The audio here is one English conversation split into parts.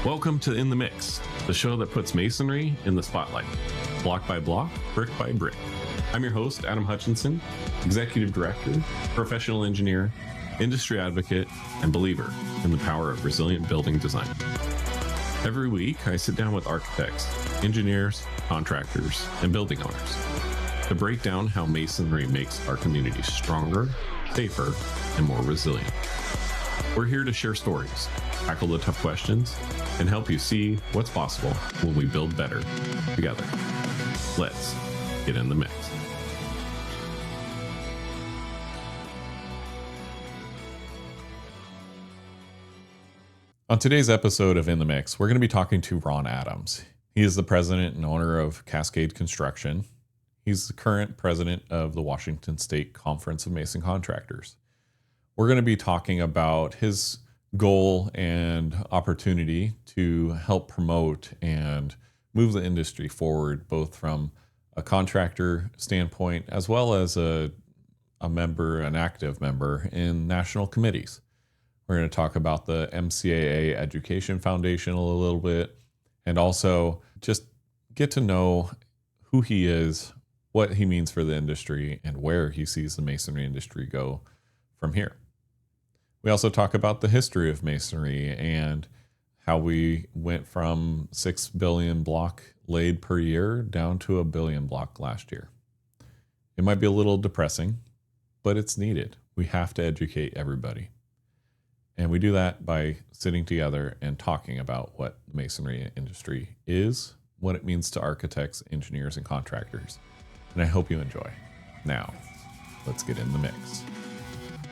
Welcome to In the Mix, the show that puts masonry in the spotlight, block by block, brick by brick. I'm your host, Adam Hutchinson, Executive Director, Professional Engineer, Industry Advocate, and believer in the power of resilient building design. Every week, I sit down with architects, engineers, contractors, and building owners to break down how masonry makes our communities stronger, safer, and more resilient. We're here to share stories, tackle the tough questions, and help you see what's possible when we build better together. Let's get in the mix. On today's episode of In the Mix, we're going to be talking to Ron Adams. He is the president and owner of Cascade Construction. He's the current president of the Washington State Conference of Mason Contractors. We're going to be talking about his goal and opportunity to help promote and move the industry forward, both from a contractor standpoint as well as a member, an active member in national committees. We're going to talk about the MCAA Education Foundation a little bit, and also just get to know who he is, what he means for the industry, and where he sees the masonry industry go from here. We also talk about the history of masonry and how we went from 6 billion block laid per year down to 1 billion block last year. It might be a little depressing, but it's needed. We have to educate everybody. And we do that by sitting together and talking about what the masonry industry is, what it means to architects, engineers, and contractors. And I hope you enjoy. Now, let's get in the mix.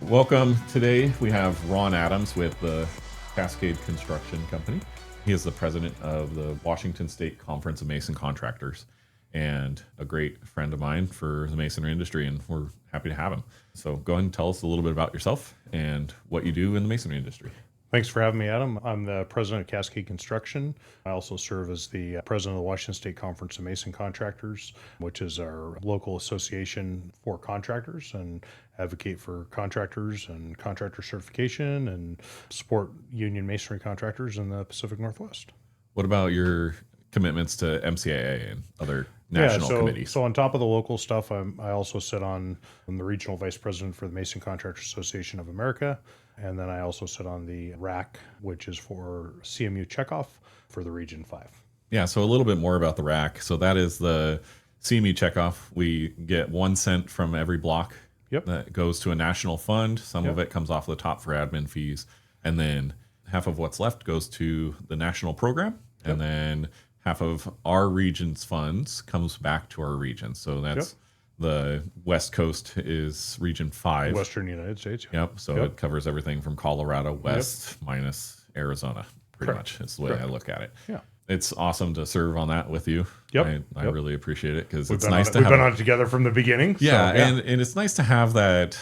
Welcome. Today we have Ron Adams with the Cascade Construction Company. He is the president of the Washington State Conference of Mason Contractors and a great friend of mine for the masonry industry, and we're happy to have him. So go ahead and tell us a little bit about yourself and what you do in the masonry industry. Thanks for having me, Adam. I'm the president of Cascade Construction. I also serve as the president of the Washington State Conference of Mason Contractors, which is our local association for contractors, and advocate for contractors and contractor certification and support union masonry contractors in the Pacific Northwest. What about your commitments to MCAA and other national committees? So on top of the local stuff, I also sit on the regional vice president for the Mason Contractors Association of America. And then I also sit on the RAC, which is for CMU checkoff for the Region 5. Yeah, so a little bit more about the RAC. So that is the CMU checkoff. We get 1 cent from every block. Yep. That goes to a national fund. Some of it comes off the top for admin fees. And then half of what's left goes to the national program. Yep. And then half of our region's funds comes back to our region. So that's the West Coast is Region 5. Western United States. Yep. So it covers everything from Colorado west minus Arizona, pretty much. It's the way I look at it. Yeah. It's awesome to serve on that with you. Yep. I really appreciate it because it's We've been on it together from the beginning. Yeah, and it's nice to have that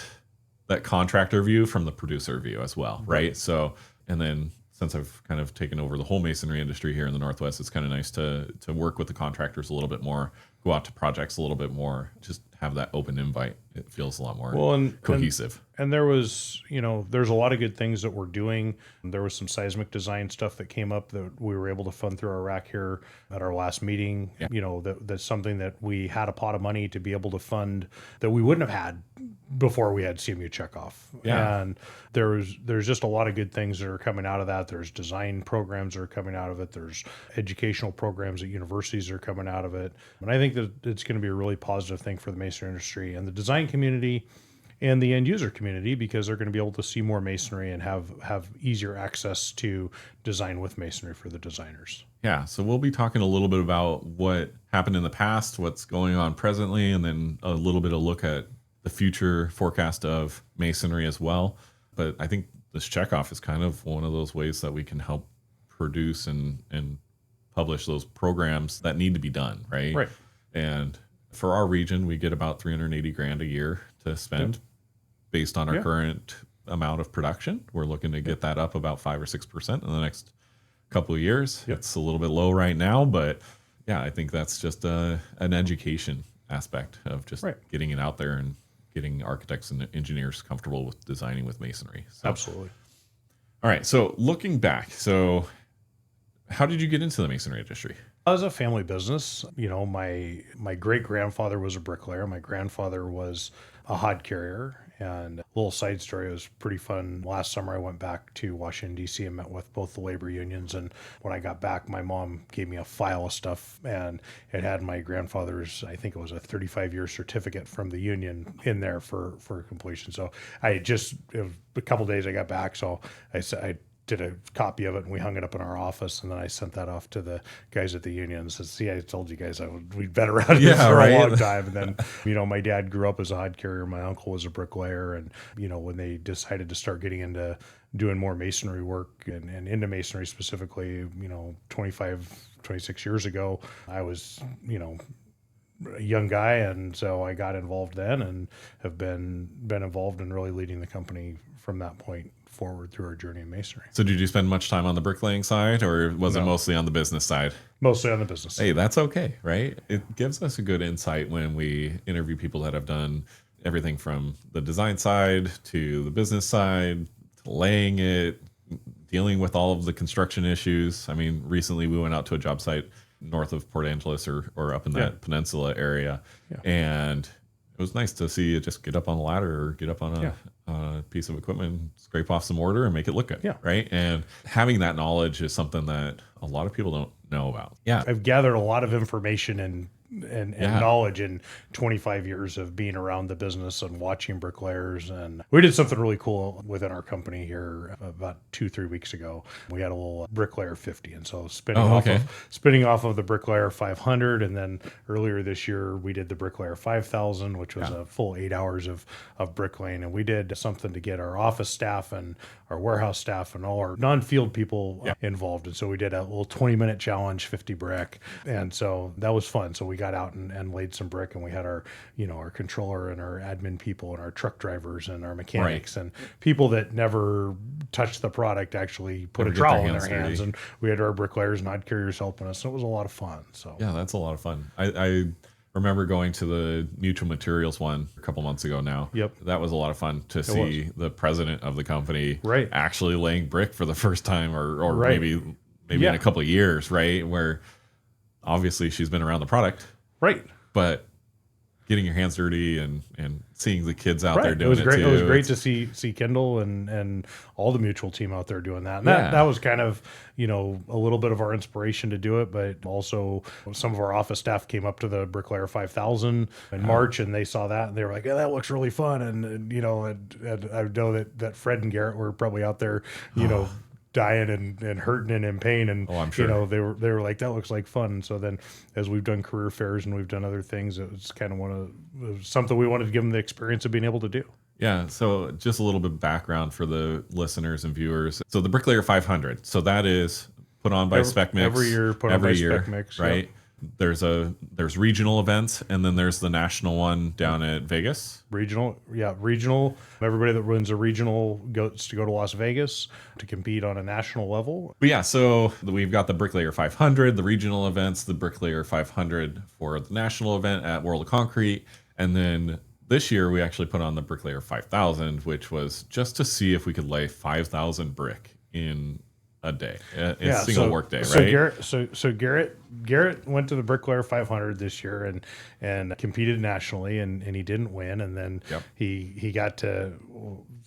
contractor view from the producer view as well, right? So, and then since I've kind of taken over the whole masonry industry here in the Northwest, it's kind of nice to work with the contractors a little bit more, go out to projects a little bit more, just have that open invite. It feels a lot more cohesive. And there was, there's a lot of good things that we're doing. There was some seismic design stuff that came up that we were able to fund through our RAC here at our last meeting. Yeah. That's something that we had a pot of money to be able to fund that we wouldn't have had before we had CMU checkoff. Yeah. And there's just a lot of good things that are coming out of that. There's design programs that are coming out of it. There's educational programs at universities that are coming out of it. And I think that it's going to be a really positive thing for the masonry industry and the design community and the end user community, because they're going to be able to see more masonry and have easier access to design with masonry for the designers. Yeah, so we'll be talking a little bit about what happened in the past, what's going on presently, and then a little bit of look at the future forecast of masonry as well. But I think this checkoff is kind of one of those ways that we can help produce and publish those programs that need to be done, right? Right. And for our region, we get about $380,000 a year to spend based on our current amount of production. We're looking to get that up about 5 or 6% in the next couple of years. It's a little bit low right now, but I think that's just an education aspect of just getting it out there and getting architects and engineers comfortable with designing with masonry. So, absolutely. All right. So looking back, so How did you get into the masonry industry? It was a family business. My great grandfather was a bricklayer. My grandfather was a hod carrier. And a little side story, it was pretty fun. Last summer, I went back to Washington, D.C. and met with both the labor unions. And when I got back, my mom gave me a file of stuff, and it had my grandfather's, I think it was a 35-year certificate from the union in there for completion. So it was a couple days I got back. So I said, I did a copy of it, and we hung it up in our office, and then I sent that off to the guys at the union and said, see, I told you guys we'd been around this for a long time. And then, my dad grew up as a hod carrier. My uncle was a bricklayer. And, when they decided to start getting into doing more masonry work and into masonry specifically, 26 years ago, I was, a young guy. And so I got involved then and have been involved in really leading the company from that point forward through our journey in masonry. So did you spend much time on the bricklaying side, or was it mostly on the business side? Mostly on the business side. Hey, that's okay, right? It gives us a good insight when we interview people that have done everything from the design side to the business side, to laying it, dealing with all of the construction issues. I mean, recently we went out to a job site north of Port Angeles or up in that peninsula area. Yeah. And it was nice to see you just get up on a ladder or get up on a piece of equipment, scrape off some mortar and make it look good. Yeah. Right. And having that knowledge is something that a lot of people don't know about. Yeah. I've gathered a lot of information and knowledge in 25 years of being around the business and watching bricklayers. And we did something really cool within our company here about 2-3 weeks ago. We had a little bricklayer 50. And so spinning off of the bricklayer 500. And then earlier this year, we did the bricklayer 5000, which was a full 8 hours of bricklaying. And we did something to get our office staff and our warehouse staff and all our non-field people involved. And so we did a little 20-minute challenge, 50 brick. And so that was fun. So we got out and laid some brick, and we had our controller and our admin people and our truck drivers and our mechanics and people that never touched the product actually put a trowel in their hands. And we had our bricklayers and hod carriers helping us. And it was a lot of fun. So yeah, that's a lot of fun. I remember going to the Mutual Materials one a couple months ago now. Yep. That was a lot of fun to see the president of the company actually laying brick for the first time or maybe in a couple of years, right? Where obviously she's been around the product. Right. But getting your hands dirty and seeing the kids out there doing it great. Too. It was great to see Kendall and all the Mutual team out there doing that. And that was kind of, a little bit of our inspiration to do it, but also some of our office staff came up to the Bricklayer 5000 in March, and they saw that and they were like, yeah, that looks really fun. And I know that Fred and Garrett were probably out there, dying and hurting and in pain, and I'm sure. they were like, that looks like fun. And so then as we've done career fairs and we've done other things, it was kind of something we wanted to give them the experience of being able to do. Yeah, so just a little bit of background for the listeners and viewers. So the Bricklayer 500, so that is put on by Spec Mix every year, Spec Mix, right? Yep. There's regional events, and then there's the national one down at Vegas. Regional. Everybody that runs a regional goes to go to Las Vegas to compete on a national level. But yeah, so we've got the Bricklayer 500, the regional events, the Bricklayer 500 for the national event at World of Concrete, and then this year we actually put on the Bricklayer 5000, which was just to see if we could lay 5,000 brick in a day, a single work day, right? So Garrett went to the Bricklayer 500 this year and competed nationally, and he didn't win. And then he got to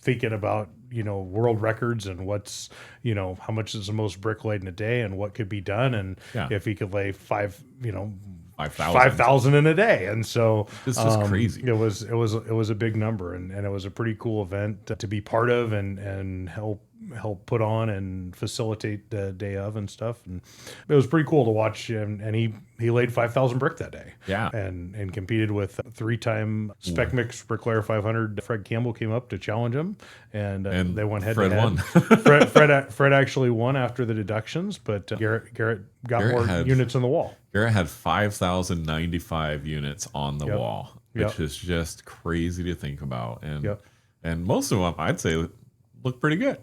thinking about world records and what's how much is the most brick laid in a day and what could be done, and if he could lay 5,000 in a day. And so it's just crazy. It was a big number, and it was a pretty cool event to be part of and help put on and facilitate the day of and stuff. And it was pretty cool to watch him. And he laid 5,000 brick that day. Yeah. And competed with 3-time Spec Mix Bricklayer 500. Fred Campbell came up to challenge him, and they went head to head. Fred actually won after the deductions, but Garrett got more units on the wall. Garrett had 5,095 units on the wall, which is just crazy to think about. And most of them, I'd say, look pretty good.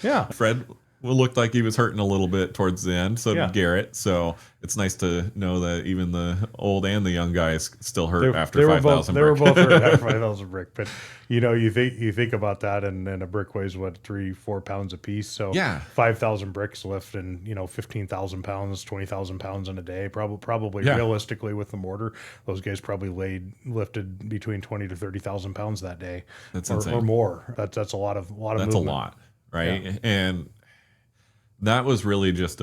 Yeah. Fred looked like he was hurting a little bit towards the end. So Yeah. did Garrett. So it's nice to know that even the old and the young guys still hurt after They were 5,000 They were brick. both hurt after 5,000 brick. But you think about that, and a brick weighs what, 3-4 pounds a piece. So Yeah. 5,000 bricks lift, and 15,000 pounds, 20,000 pounds in a day. Probably Yeah. realistically with the mortar, those guys probably lifted between 20 to 30,000 pounds that day. That's or insane. more. That's a lot of That's movement. a lot, right? Yeah. And that was really just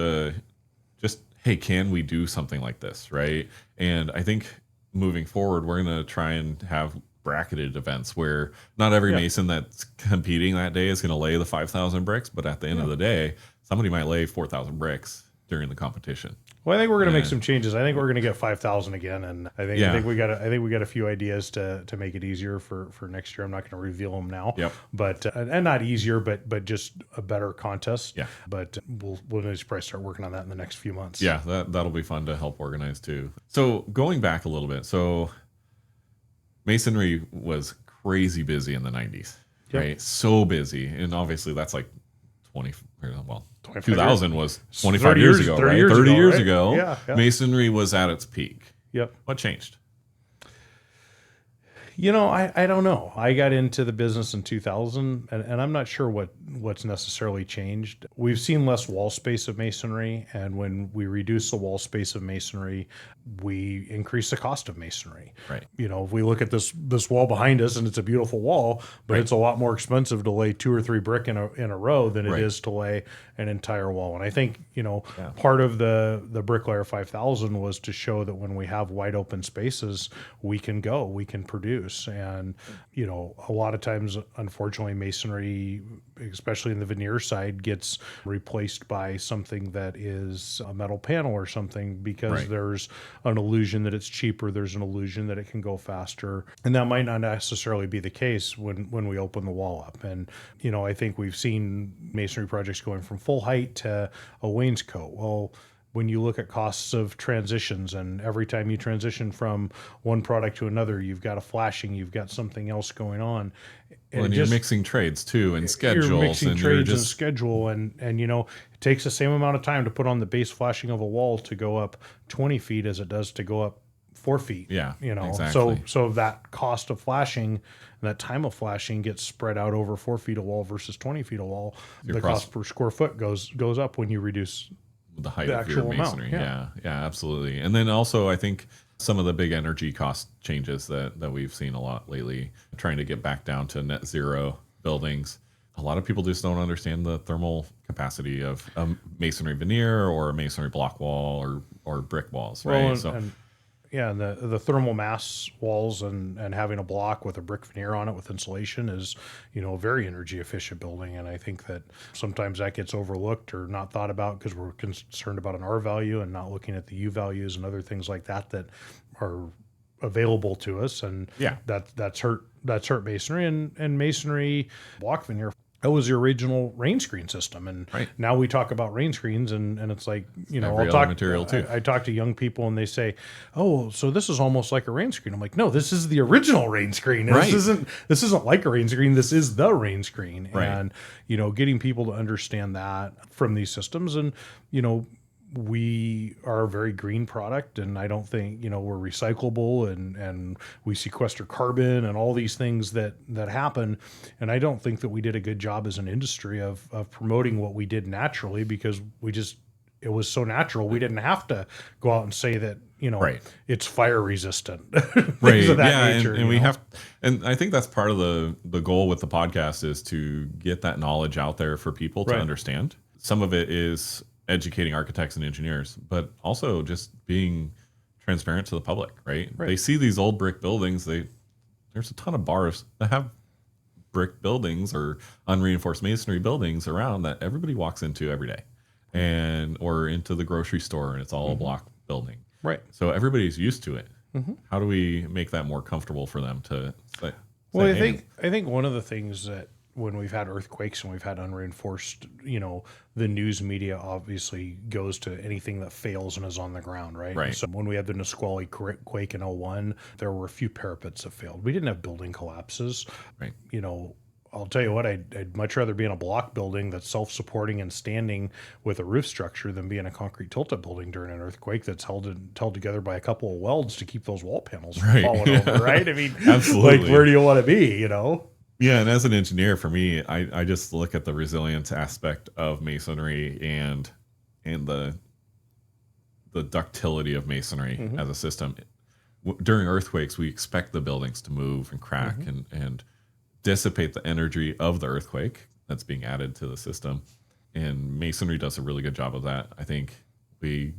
hey, can we do something like this, right? And I think moving forward, we're going to try and have bracketed events where not every mason that's competing that day is going to lay the 5,000 bricks, but at the end of the day, somebody might lay 4,000 bricks during the competition. Well, I think we're going to make some changes. I think we're going to get 5,000 again, and I think we got a few ideas to make it easier for next year. I'm not going to reveal them now. Yep. But and not easier, but just a better contest. Yeah. But we'll just probably start working on that in the next few months. Yeah, that'll be fun to help organize too. So going back a little bit, so masonry was crazy busy in the 90s, right? So busy, and obviously that's like 2000 was 25 years ago, right? 30 years ago, Yeah. masonry was at its peak. Yep. What changed? I don't know. I got into the business in 2000, and I'm not sure what's necessarily changed. We've seen less wall space of masonry, and when we reduce the wall space of masonry, we increase the cost of masonry. Right. If we look at this wall behind us, and it's a beautiful wall, but it's a lot more expensive to lay 2 or 3 brick in a row than it is to lay an entire wall. And I think part of the Bricklayer 5000 was to show that when we have wide open spaces, we can produce. And a lot of times, unfortunately, masonry, especially in the veneer side, gets replaced by something that is a metal panel or something because there's an illusion that it's cheaper, there's an illusion that it can go faster, and that might not necessarily be the case when we open the wall up. And I think we've seen masonry projects going from full height to a wainscot. Well, when you look at costs of transitions, and every time you transition from one product to another, you've got a flashing, you've got something else going on. And you're mixing trades too, and schedules. You're mixing and trades and schedule, and it takes the same amount of time to put on the base flashing of a wall to go up 20 feet as it does to go up 4 feet. Yeah, exactly. So that cost of flashing and that time of flashing gets spread out over 4 feet of wall versus 20 feet of wall. The cost per square foot goes up when you reduce the height of your masonry. Yeah, absolutely. And then also, I think some of the big energy cost changes that we've seen a lot lately, trying to get back down to net zero buildings. A lot of people just don't understand the thermal capacity of a masonry veneer or a masonry block wall or brick walls, right? And the thermal mass walls and having a block with a brick veneer on it with insulation is, a very energy efficient building. And I think that sometimes that gets overlooked or not thought about because we're concerned about an R value and not looking at the U values and other things like that are available to us. And that's hurt masonry and masonry block veneer. That was the original rain screen system, and now we talk about rain screens, and it's like I'll talk material too. I talk to young people, and they say, "Oh, so this is almost like a rain screen." I'm like, "No, this is the original rain screen. Right. This isn't like a rain screen. This is the rain screen." Right. And getting people to understand that from these systems, and we are a very green product, and I don't think we're recyclable, and we sequester carbon and all these things that happen, and I don't think that we did a good job as an industry of promoting what we did naturally, because it was so natural we didn't have to go out and say that it's fire resistant. Right. Of that nature, and we have, and I think that's part of the goal with the podcast is to get that knowledge out there for people to understand. Some of it is educating architects and engineers, but also just being transparent to the public, right? They see these old brick buildings. There's a ton of bars that have brick buildings or unreinforced masonry buildings around that everybody walks into every day, or into the grocery store, and it's all a block building. Right. So everybody's used to it. Mm-hmm. How do we make that more comfortable for them to say? Well, I think one of the things that when we've had earthquakes and we've had unreinforced, the news media obviously goes to anything that fails and is on the ground, right? Right. So when we had the Nisqually quake in 2001, there were a few parapets that failed. We didn't have building collapses. Right. I'll tell you what, I'd much rather be in a block building that's self-supporting and standing with a roof structure than be in a concrete tilt-up building during an earthquake that's held together by a couple of welds to keep those wall panels from Right. falling over, right? I mean, Absolutely. like, where do you want to be, you know? Yeah, and as an engineer, for me, I just look at the resilience aspect of masonry and the ductility of masonry as a system. During earthquakes, we expect the buildings to move and crack and dissipate the energy of the earthquake that's being added to the system. And masonry does a really good job of that. I think we've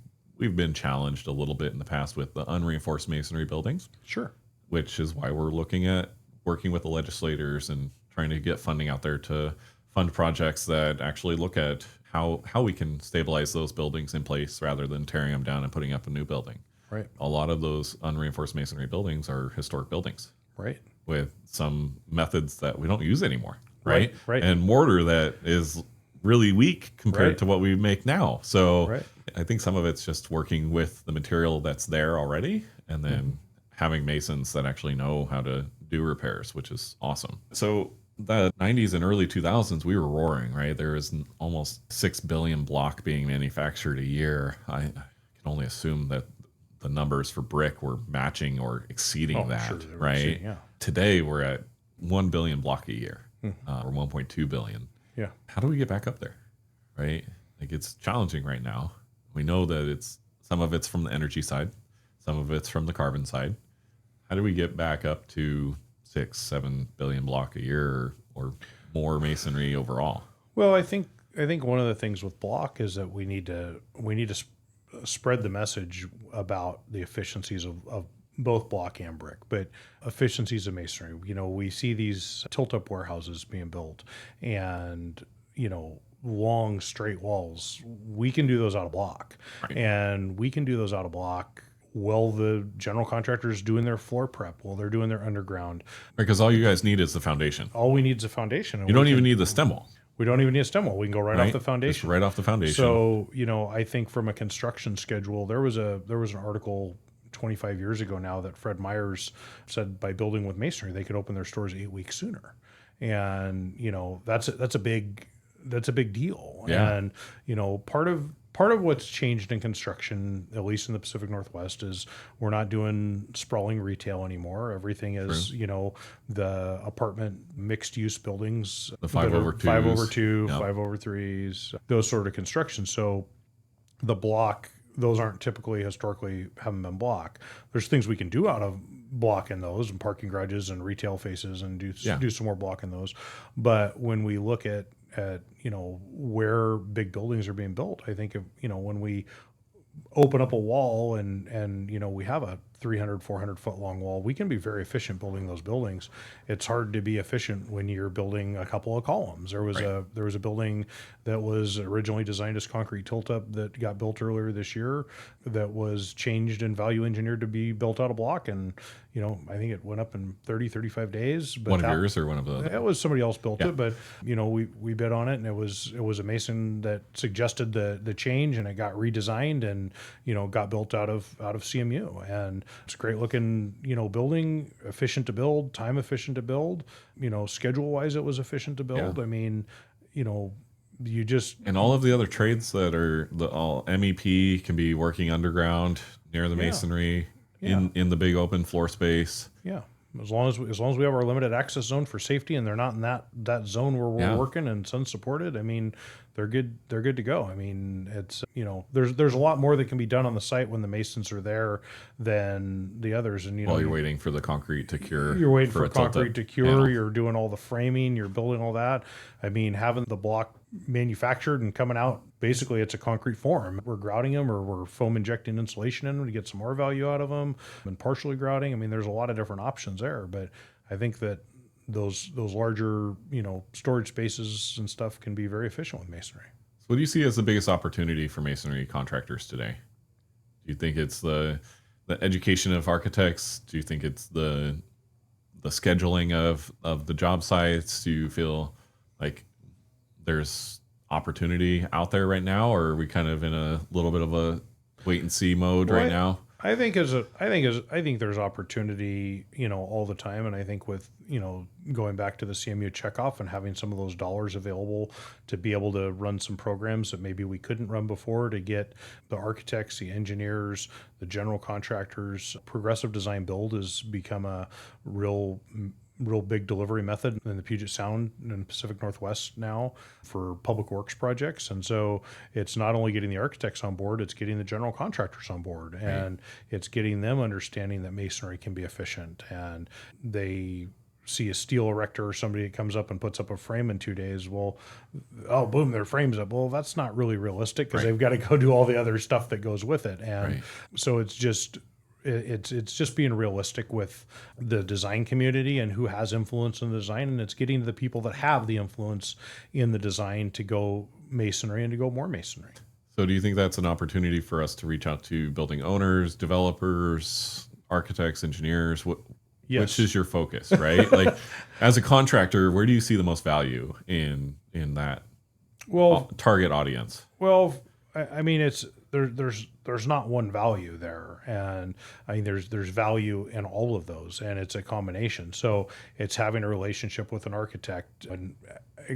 been challenged a little bit in the past with the unreinforced masonry buildings, Sure. which is why we're looking at working with the legislators and trying to get funding out there to fund projects that actually look at how we can stabilize those buildings in place rather than tearing them down and putting up a new building. Right. A lot of those unreinforced masonry buildings are historic buildings Right. with some methods that we don't use anymore, right? Right. And mortar that is really weak compared Right. to what we make now. So Right. I think some of it's just working with the material that's there already and then having masons that actually know how to do repairs, which is awesome. So the 90s and early 2000s, we were roaring, right? There was almost 6 billion block being manufactured a year. I can only assume that the numbers for brick were matching or exceeding that, sure, they were right? exceeding, yeah. Today, we're at 1 billion block a year, or 1.2 billion. Yeah. How do we get back up there, right? Like, it's challenging right now. We know that some of it's from the energy side, some of it's from the carbon side. How do we get back up to 6-7 billion block a year or more masonry overall? Well, I think one of the things with block is that we need to spread the message about the efficiencies of both block and brick, but efficiencies of masonry. You know, we see these tilt-up warehouses being built, and long straight walls. We can do those out of block, and we can do those out of block. Well, the general contractors doing their floor prep, while they're doing their underground. Because all you guys need is the foundation. All we need is a foundation. And You don't even need the stem wall. We don't even need a stem wall. We can go right off the Just foundation. right off the foundation. So, I think from a construction schedule, there was an article 25 years ago now that Fred Myers said by building with masonry, they could open their stores 8 weeks sooner. And, that's a big deal. Yeah. And, part of what's changed in construction, at least in the Pacific Northwest, is we're not doing sprawling retail anymore. Everything is, the apartment mixed use buildings, The 5/2s. 5/2, Yep. 5/3s, those sort of constructions. So the block, those aren't typically historically haven't been block. There's things we can do out of block in those, and parking garages and retail faces, and do some more block in those. But when we look at where big buildings are being built, I think when we open up a wall and we have a 300, 400 foot long wall, we can be very efficient building those buildings. It's hard to be efficient when you're building a couple of columns. There was a building that was originally designed as concrete tilt up that got built earlier this year that was changed and value engineered to be built out of block. And, I think it went up in 30, 35 days. But One of yours or one of the... It was somebody else built it, but we bid on it, and it was a mason that suggested the change, and it got redesigned and got built out of CMU, and it's a great looking building, efficient to build, time efficient to build, schedule wise it was efficient to build. Yeah. I mean, you just... And all of the other trades that are all MEP can be working underground near the masonry in the big open floor space. Yeah. As long as we have our limited access zone for safety, and they're not in that zone where we're working and sun supported, I mean, they're good to go. I mean, it's there's a lot more that can be done on the site when the masons are there than the others. And While you're waiting for the concrete to cure. You're waiting for a concrete to tilt-up cure. panel. You're doing all the framing. You're building all that. I mean, having the block manufactured and coming out, basically it's a concrete form. We're grouting them, or we're foam injecting insulation in them to get some more value out of them, and partially grouting. I mean, there's a lot of different options there, but I think that those larger storage spaces and stuff can be very efficient with masonry. So what do you see as the biggest opportunity for masonry contractors today? Do you think it's the education of architects? Do you think it's the scheduling of the job sites? Do you feel like there's opportunity out there right now, or are we kind of in a little bit of a wait and see mode right now? I think there's opportunity, all the time. And I think with, going back to the CMU checkoff and having some of those dollars available to be able to run some programs that maybe we couldn't run before, to get the architects, the engineers, the general contractors. Progressive design build has become a real big delivery method in the Puget Sound and Pacific Northwest now for public works projects. And so it's not only getting the architects on board, it's getting the general contractors on board, and it's getting them understanding that masonry can be efficient. And they see a steel erector or somebody that comes up and puts up a frame in 2 days. Well, oh, boom, their frame's up. Well, that's not really realistic, because they've got to go do all the other stuff that goes with it. And so it's just being realistic with the design community and who has influence in the design, and it's getting to the people that have the influence in the design to go masonry and to go more masonry. So do you think that's an opportunity for us to reach out to building owners, developers, architects, engineers? Yes. Which is your focus, right? Like, as a contractor, where do you see the most value in that target audience? Well, I mean, it's there's not one value there, and I mean there's value in all of those, and it's a combination. So it's having a relationship with an architect, and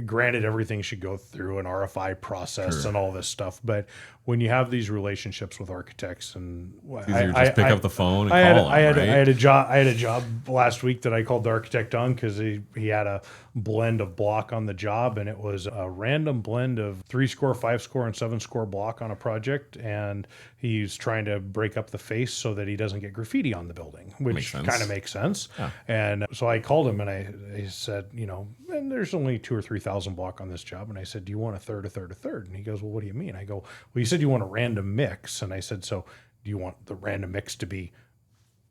granted, everything should go through an RFI process and all this stuff, but when you have these relationships with architects, and it's easier to just pick up the phone and call them, I had a job last week that I called the architect on, because he had a blend of block on the job, and it was a random blend of 3 score, 5 score, and 7 score block on a project, and he's trying to break up the face so that he doesn't get graffiti on the building, which kind of makes sense. Yeah. And so I called him and I said, and there's only 2,000 or 3,000 block on this job. And I said, do you want a third, a third, a third? And he goes, well, what do you mean? I go, well, you said you want a random mix. And I said, so do you want the random mix to be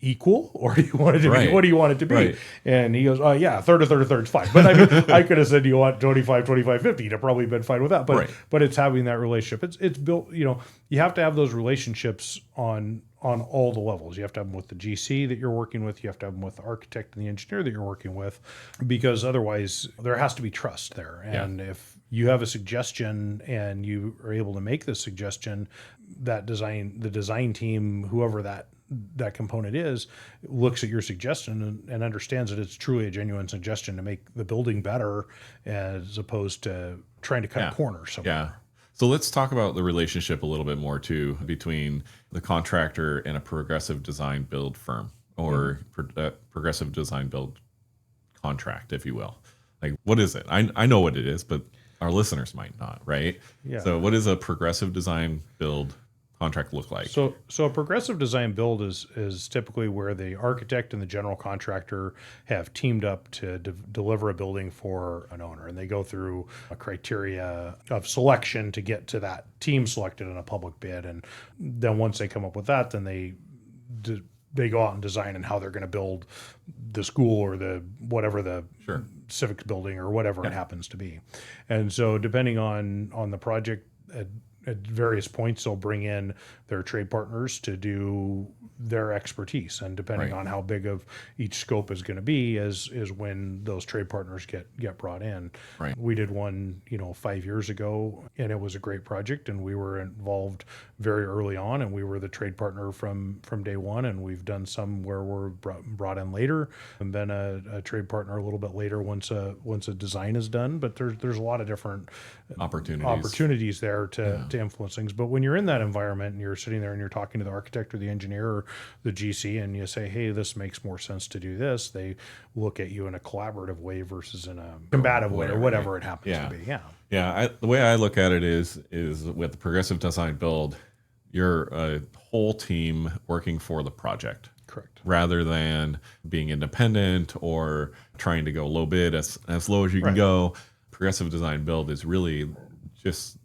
equal, or do you want it to be, what do you want it to be? Right. And he goes, oh yeah, a third, is fine. But I mean, I could have said, do you want 25, 50? He'd have probably been fine with that. But it's having that relationship. It's built, you have to have those relationships on all the levels. You have to have them with the GC that you're working with. You have to have them with the architect and the engineer that you're working with, because otherwise there has to be trust there. And if you have a suggestion and you are able to make the suggestion, the design team, whoever that component is, looks at your suggestion and understands that it's truly a genuine suggestion to make the building better, as opposed to trying to cut a corner somewhere. Yeah. So let's talk about the relationship a little bit more too, between the contractor and a progressive design build firm, or progressive design build contract, if you will. Like, what is it? I know what it is, but our listeners might not, right? Yeah. So what does a progressive design build contract look like? So a progressive design build is typically where the architect and the general contractor have teamed up to deliver a building for an owner, and they go through a criteria of selection to get to that team selected in a public bid. And then once they come up with that, then they go out and design and how they're going to build the school or the whatever the civics building or whatever it happens to be. And so depending on the project, at various points, they'll bring in their trade partners to do their expertise, and depending on how big of each scope is going to be is when those trade partners get brought in. Right. We did one 5 years ago, and it was a great project, and we were involved very early on, and we were the trade partner from day one. And we've done some where we're brought in later and been a trade partner a little bit later once a design is done. But there's a lot of different opportunities there to influence things. But when you're in that environment and you're sitting there and you're talking to the architect or the engineer or the GC, and you say, hey, this makes more sense to do this, they look at you in a collaborative way versus in a combative way, or whatever it happens to be. The way I look at it is with the progressive design build, you're a whole team working for the project. Correct. Rather than being independent or trying to go low bid as low as you can go. Progressive design build is really just,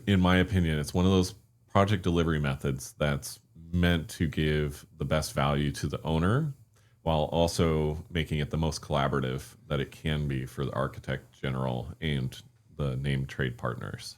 in my opinion, it's one of those project delivery methods that's meant to give the best value to the owner, while also making it the most collaborative that it can be for the architect general and the named trade partners.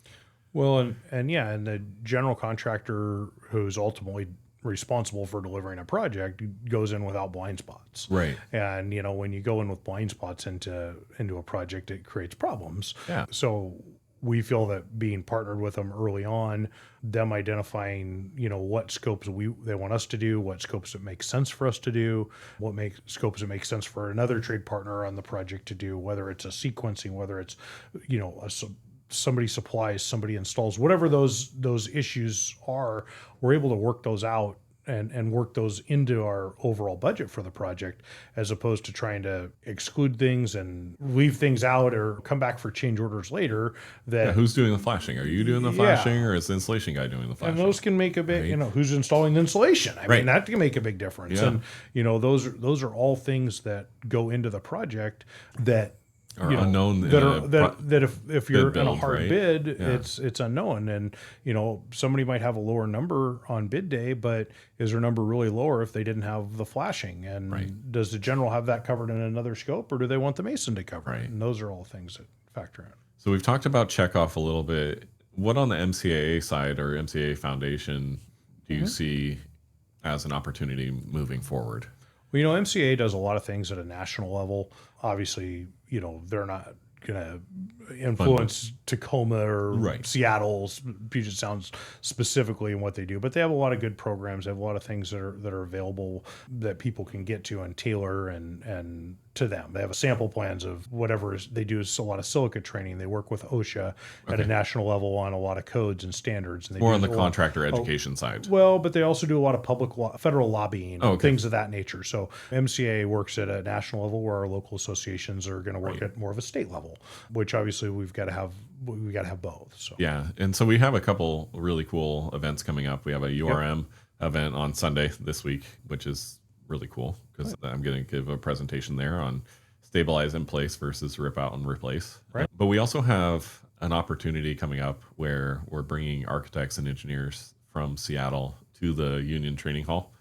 Well, and the general contractor who's ultimately responsible for delivering a project goes in without blind spots. Right. And when you go in with blind spots into a project, it creates problems. Yeah. So we feel that being partnered with them early on, them identifying, what scopes they want us to do, what scopes it makes sense for us to do, scopes it makes sense for another trade partner on the project to do, whether it's a sequencing, whether it's, somebody supplies, somebody installs, whatever those issues are, we're able to work those out and work those into our overall budget for the project, as opposed to trying to exclude things and leave things out or come back for change orders later. Who's doing the flashing? Are you doing the flashing, or is the installation guy doing the flashing? And those can make a big, who's installing the insulation? I mean, that can make a big difference. Yeah. And those are all things that go into the project that or unknown that if you're in a hard right? bid, it's unknown. And somebody might have a lower number on bid day, but is their number really lower if they didn't have the flashing? And does the general have that covered in another scope, or do they want the mason to cover it? And those are all things that factor in. So we've talked about checkoff a little bit. What on the MCAA side or MCAA Foundation do you see as an opportunity moving forward? Well, MCAA does a lot of things at a national level. Obviously, they're not going to influence Tacoma or Seattle, Puget Sound specifically in what they do, but they have a lot of good programs. They have a lot of things that are available that people can get to and tailor and to them. They have a sample plans of whatever they do. Is a lot of silica training. They work with OSHA at a national level on a lot of codes and standards. And they more on the contractor education side. Well, but they also do a lot of federal lobbying, things of that nature. So MCA works at a national level, where our local associations are going to work at more of a state level, which obviously we've got to have both. So and so we have a couple really cool events coming up. We have a URM event on Sunday this week, which is really cool because I'm going to give a presentation there on stabilize in place versus rip out and replace. But we also have an opportunity coming up where we're bringing architects and engineers from Seattle to the Union Training Hall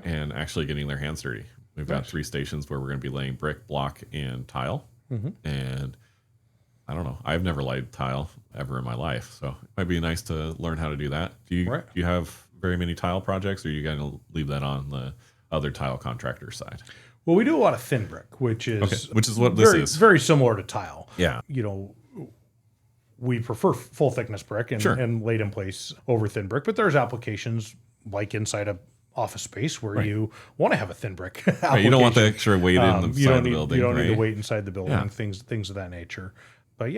and actually getting their hands dirty. We've got 3 stations where we're going to be laying brick, block, and tile. And I don't know. I've never laid tile ever in my life, so it might be nice to learn how to do that. Do you have very many tile projects, or are you going to leave that on the other tile contractor side? Well, we do a lot of thin brick, which is what this is. Very similar to tile. Yeah. We prefer full thickness brick and laid in place over thin brick, but there's applications like inside a office space where you want to have a thin brick application. You don't want the extra weight in the building. You don't need the weight inside the building, things of that nature. But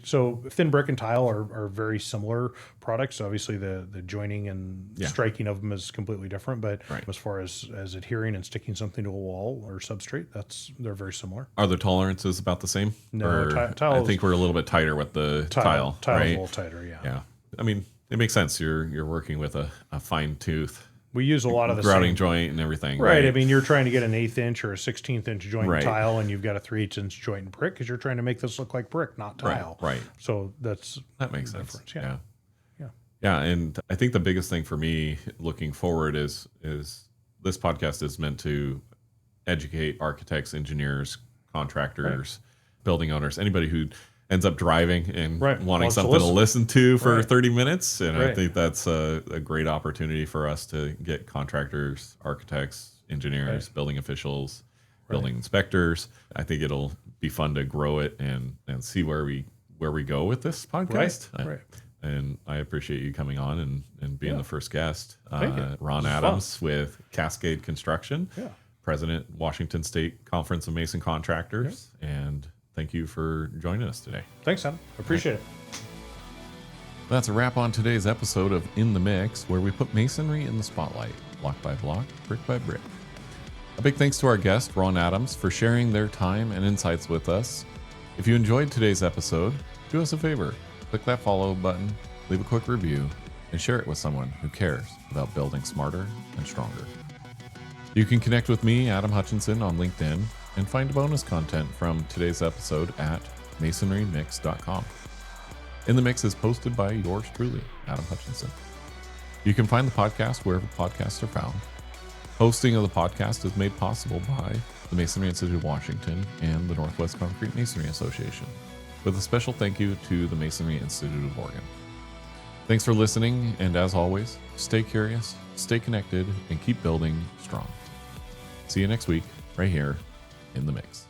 so thin brick and tile are very similar products. Obviously, the joining and striking of them is completely different. But as far as adhering and sticking something to a wall or substrate, they're very similar. Are the tolerances about the same? No, tile. I think we're a little bit tighter with the tile. Tile's a little tighter, yeah. I mean, it makes sense. You're working with a fine tooth. We use a lot of the grouting joint and everything. Right. I mean, you're trying to get an 1/8 inch or a 16th inch joint in tile, and you've got a 3/8 inch joint in brick because you're trying to make this look like brick, not tile. Right. So that makes sense. Yeah. And I think the biggest thing for me looking forward is this podcast is meant to educate architects, engineers, contractors, building owners, anybody who ends up driving and wanting something to listen to for 30 minutes. And I think that's a great opportunity for us to get contractors, architects, engineers, building officials, building inspectors. I think it'll be fun to grow it and see where we go with this podcast. And I appreciate you coming on and being the first guest. Ron Adams with Cascade Construction, President, Washington State Conference of Mason Contractors. And thank you for joining us today. Thanks, Sam. Appreciate it. That's a wrap on today's episode of In the Mix, where we put masonry in the spotlight, block by block, brick by brick. A big thanks to our guest, Ron Adams, for sharing their time and insights with us. If you enjoyed today's episode, do us a favor. Click that follow button, leave a quick review, and share it with someone who cares about building smarter and stronger. You can connect with me, Adam Hutchinson, on LinkedIn, and find bonus content from today's episode at masonrymix.com. In the Mix is posted by yours truly, Adam Hutchinson. You can find the podcast wherever podcasts are found. Hosting of the podcast is made possible by the Masonry Institute of Washington and the Northwest Concrete Masonry Association, with a special thank you to the Masonry Institute of Oregon. Thanks for listening, and as always, stay curious, stay connected, and keep building strong. See you next week, right here in the Mix.